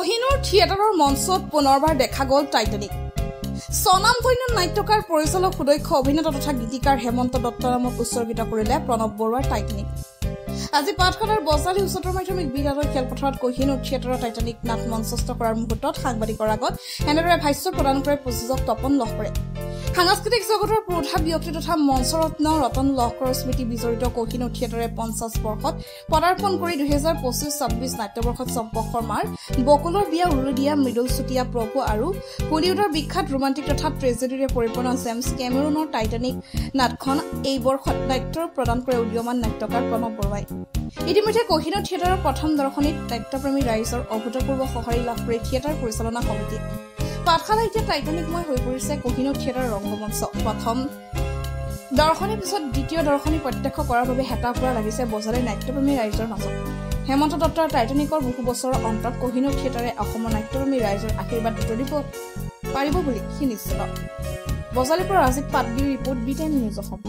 কোহিনুৰ থিয়েটাৰৰ মঞ্চত পুনৰবাৰ দেখা গ'ল টাইটানিক। স্বনামধন্য নাট্যকাৰ পৰিচালক সুদক্ষ অভিনেতা তথা গীতিকাৰ হেমন্ত দত্ত নামক উৎসৰ্গিত কৰিলে প্ৰণৱ বৰুৱাৰ টাইটানিক। আজি পাঠশালাৰ বজালী উচ্চতৰ মাধ্যমিক বিদ্যালয় খেলপথাৰত কোহিনুৰ থিয়েটাৰৰ টাইটানিক নাট মঞ্চস্থ কৰাৰ মুহূৰ্তত সাংবাদিকৰ আগত এনেদৰে ভাষ্য প্ৰদান কৰে প্ৰযোজক তপন লহকৰে। সাংস্কৃতিক জগতৰ প্ৰধান ব্যক্তি তথা মঞ্চৰত্ন ৰতন লহকৰৰ স্মৃতি বিজড়িত কোহিনুৰ থিয়েটাৰে 50 বৰ্ষত পদাৰ্পণ কৰি 2025-26 নাট্যবৰ্ষত চম্পক শৰ্মাৰ বকুলৰ বিয়া উৰুলি দিয়া মৃদুল চুতীয়া প্ৰভু আৰু বলিউডৰ বিখ্যাত ৰোমান্টিক তথা ট্ৰেজেডিৰে পৰিপূৰ্ণ জেমছ কেমেৰুনৰ টাইটানিক নাটখন এই বৰ্ষত নাট্য প্ৰদান কৰে উদীয়মান নাট্যকাৰ প্ৰণৱ বৰুৱাই। ইতিমধ্যে কোহিনুৰ থিয়েটাৰৰ প্ৰথম দৰ্শনীত নাট্যপ্ৰেমী ৰাইজৰ অভূতপূৰ্ব সঁহাৰি লাভ কৰি থিয়েটাৰ পৰিচালনা সমিতি। পাঠশালা এতিয়া টাইটানিকময় হৈ পৰিছে কোহিনুৰ থিয়েটাৰৰ ৰংগমঞ্চ। প্ৰথম দৰ্শনীৰ পিছত দ্বিতীয় দৰ্শনী প্ৰত্যক্ষ কৰাৰ বাবে হেতা পৰা লাগিছে বজালীৰ নাট্যপ্ৰেমী ৰাইজৰ মাজত। হেমন্ত দত্তৰ টাইটানিকৰ বহু বছৰৰ অন্তত কোহিনুৰ থিয়েটাৰে অসমৰ নাট্যপ্ৰেমী ৰাইজৰ আশীৰ্বাদ বুটলিব পাৰিব বুলি সি নিশ্চিত। বজালীৰ পৰা ৰাজীৱ পাটবিৰ ৰিপৰ্ট B10 নিউজ অসম।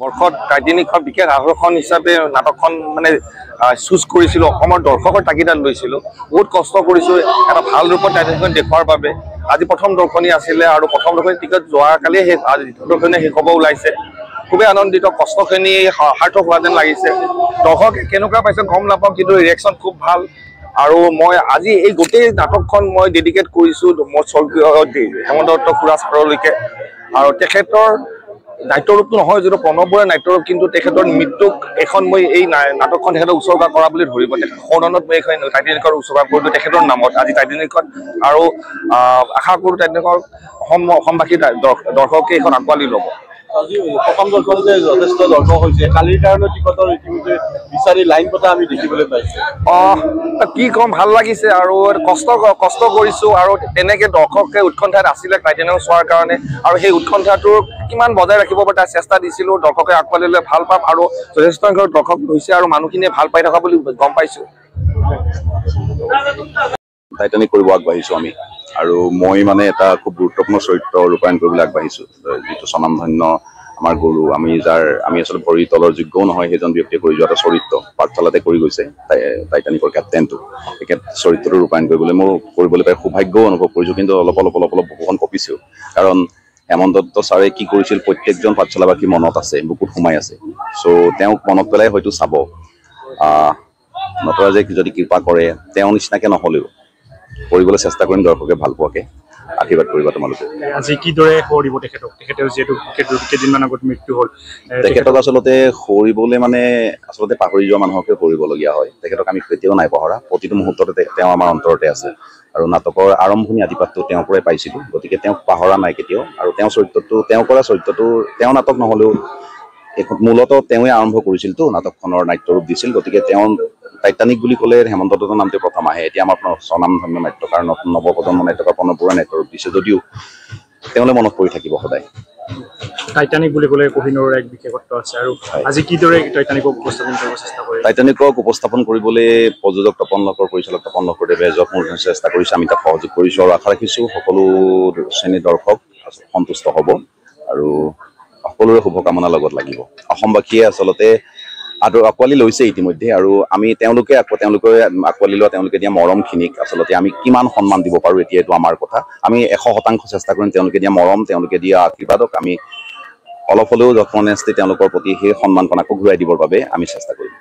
বৰ্ষত টাইটানিকৰ বিশেষ আকৰ্ষণ হিচাপে নাটকখন মানে চুজ কৰিছিলোঁ, অসমৰ দৰ্শকৰ তাগিদাত লৈছিলোঁ। বহুত কষ্ট কৰিছোঁ এটা ভাল ৰূপত টাইটানিকখন দেখুৱাৰ বাবে। আজি প্ৰথম দৰ্শনী আছিলে আৰু প্ৰথম দৰ্শনী টিকট যোৱাকালিয়ে শেষ, আজি দ্বিতীয় দৰ্শনী শেষ হ'ব ওলাইছে। খুবেই আনন্দিত, কষ্টখিনি সাৰ্থক হোৱা যেন লাগিছে। দৰ্শকে কেনেকুৱা পাইছে গম নাপাওঁ, কিন্তু ৰিয়েকশ্যন খুব ভাল। আৰু মই আজি এই গোটেই নাটকখন মই ডেডিকেট কৰিছোঁ মোৰ স্বৰ্গীয় হেমন্ত দত্ত খুৰা ছাৰলৈকে। আৰু তেখেতৰ নাট্যৰূপটো নহয় যদিও প্ৰণৱ বৰুৱাৰ নাট্যৰূপ, কিন্তু তেখেতৰ মৃত্যুক এখন মই এই নাটকখন তেখেতক উৎসৰ্গা কৰা বুলি ধৰিব। তেখেত সদনত মই এইখন টাইটানিকৰ উৎসৰ্গা কৰিলোঁ তেখেতৰ নামত আজি টাইটানিকখন। আৰু আশা কৰোঁ টাইটানিকৰ অসমবাসী দৰ্শকে এইখন আঁকোৱালি ল'ব। আজি প্ৰথম দৰ্শনতে যথেষ্ট দৰ্শক হৈছে। কালিৰ কাৰণে টিকটৰ ইতিমধ্যে বিচাৰি লাইন পতা আমি দেখিবলৈ পাইছোঁ। কি ক'ম, ভাল লাগিছে আৰু কষ্ট কৰিছোঁ। আৰু তেনেকৈ দৰ্শকে উৎকণ্ঠাত আছিলে টাইটানিক চোৱাৰ কাৰণে, আৰু সেই উৎকণ্ঠাটো কিমান বজাই ৰাখিব পাৰে তাৰ চেষ্টা দিছিলোঁ। দৰ্শকে আঁকোৱালি ল'লে ভাল পাম, আৰু যথেষ্ট সংখ্যক দৰ্শক হৈছে আৰু মানুহখিনিয়ে ভাল পাই থকা বুলি গম পাইছোঁ। টাইটানিক কৰিব আগবাঢ়িছোঁ আমি, আৰু মই মানে এটা খুব গুৰুত্বপূৰ্ণ চৰিত্ৰ ৰূপায়ণ কৰিবলৈ আগবাঢ়িছোঁ। যিটো স্বনামধন্য আমাৰ গুৰু, আমি আচলতে ভৰি তলৰ যোগ্যও নহয় সেইজন ব্যক্তিয়ে কৰি যোৱা এটা চৰিত্ৰ পাঠশালাতে কৰি গৈছে টাইটানিকৰ কেপ্টেইনটো। সেই চৰিত্ৰটো ৰূপায়ণ কৰিবলৈ পাই সৌভাগ্যও অনুভৱ কৰিছোঁ, কিন্তু অলপ বুকুখন কঁপিছোঁ। কাৰণ হেমন্ত দত্ত ছাৰে কি কৰিছিল প্ৰত্যেকজন পাঠশালাবাসীৰ মনত আছে, বুকুত সোমাই আছে। চ' তেওঁক মনত পেলাই হয়তো চাব। নটৰাজে যদি কৃপা কৰে তেওঁ নিচিনাকৈ নহ'লেও কৰিবলৈ চেষ্টা কৰিম, দৰ্শকে ভাল পোৱাকৈ আশীৰ্বাদ কৰিবা তোমালোকে। আজি কিদৰে সৰিব তেখেতৰ যিহেতু কেইদিনমান আগত মৃত্যু হ'ল, তেখেতক আচলতে সৰিবলৈ মানে আচলতে পাহৰি যোৱা মানুহকে সৰিবলগীয়া হয়। তেখেতক আমি কেতিয়াও নাই পাহৰা, প্ৰতিটো মুহূৰ্ততে তেওঁ আমাৰ অন্তৰতে আছে। আৰু নাটকৰ আৰম্ভণি আদিপাতটো তেওঁৰ পৰাই পাইছিলোঁ, গতিকে তেওঁক পাহৰা নাই কেতিয়াও। আৰু তেওঁ কৰা চৰিত্ৰটো তেওঁ নাটক নহ'লেও মূলতঃ তেওঁৱে আৰম্ভ কৰিছিলতো, নাটকখনৰ নাট্যৰূপ দিছিল। গতিকে তেওঁ টাইটানিক বুলি ক'লে হেমন্ত দত্তৰ নামটো প্ৰথম আহে। এতিয়া আমাৰ স্বনামধন্য নাট্যকাৰ নৱপ্ৰজন্ম নাট্যকাৰ প্ৰণৱ বৰুৱাৰ নাট্যৰূপ দিছে যদিও তেওঁলৈ মনত পৰি থাকিব সদায়। টাইটানিক বুলি ক'লে কোহিনুৰৰ এক বিশেষত্ব আছে, আৰু আজি কিদৰে টাইটানিকক উপস্থাপন কৰিব চেষ্টা কৰে? টাইটানিকক উপস্থাপন কৰিবলৈ প্ৰযোজক তপন লহকৰ, পৰিচালক তপন লহকৰদেৱে যৎমূল চেষ্টা কৰিছে। আমি তাক সহযোগ কৰিছোঁ আৰু আশা ৰাখিছোঁ সকলো শ্ৰেণীৰ দৰ্শক সন্তুষ্ট হ'ব আৰু সকলোৰে শুভকামনাৰ লগত লাগিব। অসমবাসীয়ে আচলতে আঁকোৱালি লৈছে ইতিমধ্যে, আৰু আমি তেওঁলোকে আঁকোৱালি লোৱা, তেওঁলোকে দিয়া মৰমখিনিক আচলতে আমি কিমান সন্মান দিব পাৰোঁ এতিয়া এইটো আমাৰ কথা। আমি 100% চেষ্টা কৰিম তেওঁলোকে দিয়া মৰম, তেওঁলোকে দিয়া আশীৰ্বাদক আমি অলপ হ'লেও যত্নেৰে তেওঁলোকৰ প্ৰতি সেই সন্মানকণ আকৌ ঘূৰাই দিবৰ বাবে আমি চেষ্টা কৰিম।